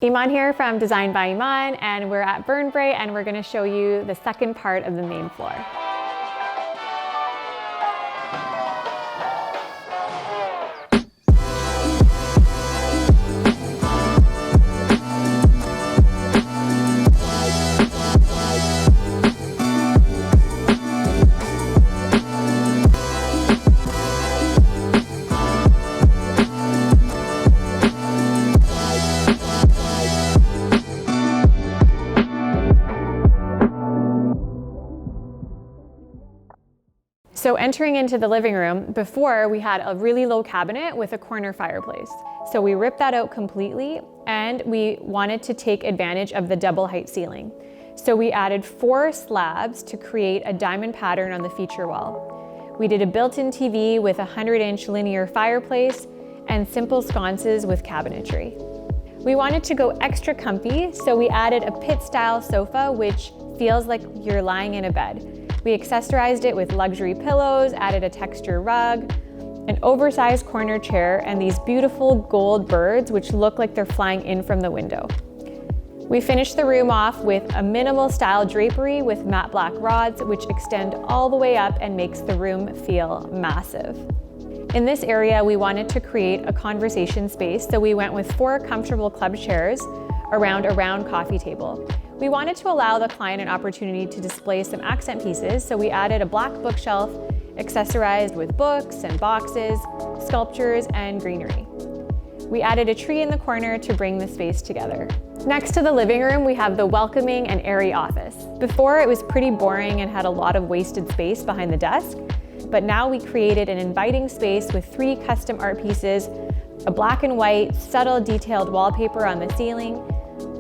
Iman here from Design by Iman, and we're at Burnbrae, and we're going to show you the second part of the main floor. So entering into the living room, before we had a really low cabinet with a corner fireplace. So we ripped that out completely, and we wanted to take advantage of the double height ceiling. So we added 4 slabs to create a diamond pattern on the feature wall. We did a built-in TV with a 100-inch linear fireplace and simple sconces with cabinetry. We wanted to go extra comfy, so we added a pit-style sofa, which feels like you're lying in a bed. We accessorized it with luxury pillows, added a texture rug, an oversized corner chair, and these beautiful gold birds which look like they're flying in from the window. We finished the room off with a minimal style drapery with matte black rods which extend all the way up and makes the room feel massive. In this area, we wanted to create a conversation space, so we went with 4 comfortable club chairs around a round coffee table. We wanted to allow the client an opportunity to display some accent pieces, so we added a black bookshelf accessorized with books and boxes, sculptures, and greenery. We added a tree in the corner to bring the space together. Next to the living room, we have the welcoming and airy office. Before, it was pretty boring and had a lot of wasted space behind the desk, but now we created an inviting space with 3 custom art pieces, a black and white, subtle detailed wallpaper on the ceiling,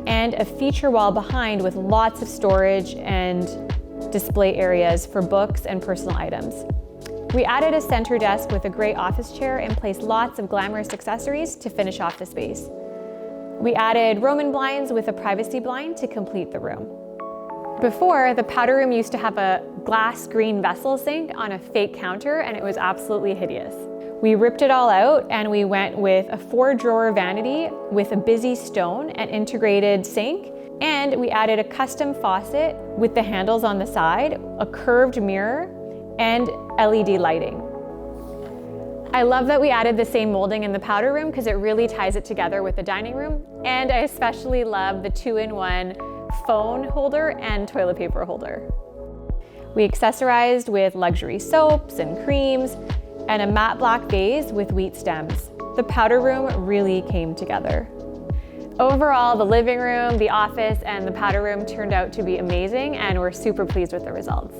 and a feature wall behind with lots of storage and display areas for books and personal items. We added a center desk with a gray office chair and placed lots of glamorous accessories to finish off the space. We added Roman blinds with a privacy blind to complete the room. Before, the powder room used to have a glass green vessel sink on a fake counter, and it was absolutely hideous. We ripped it all out and we went with a 4-drawer vanity with a busy stone and integrated sink, and we added a custom faucet with the handles on the side, a curved mirror, and LED lighting. I love that we added the same molding in the powder room because it really ties it together with the dining room, and I especially love the 2-in-1 phone holder and toilet paper holder. We accessorized with luxury soaps and creams, and a matte black vase with wheat stems. The powder room really came together. Overall, the living room, the office, and the powder room turned out to be amazing, and we're super pleased with the results.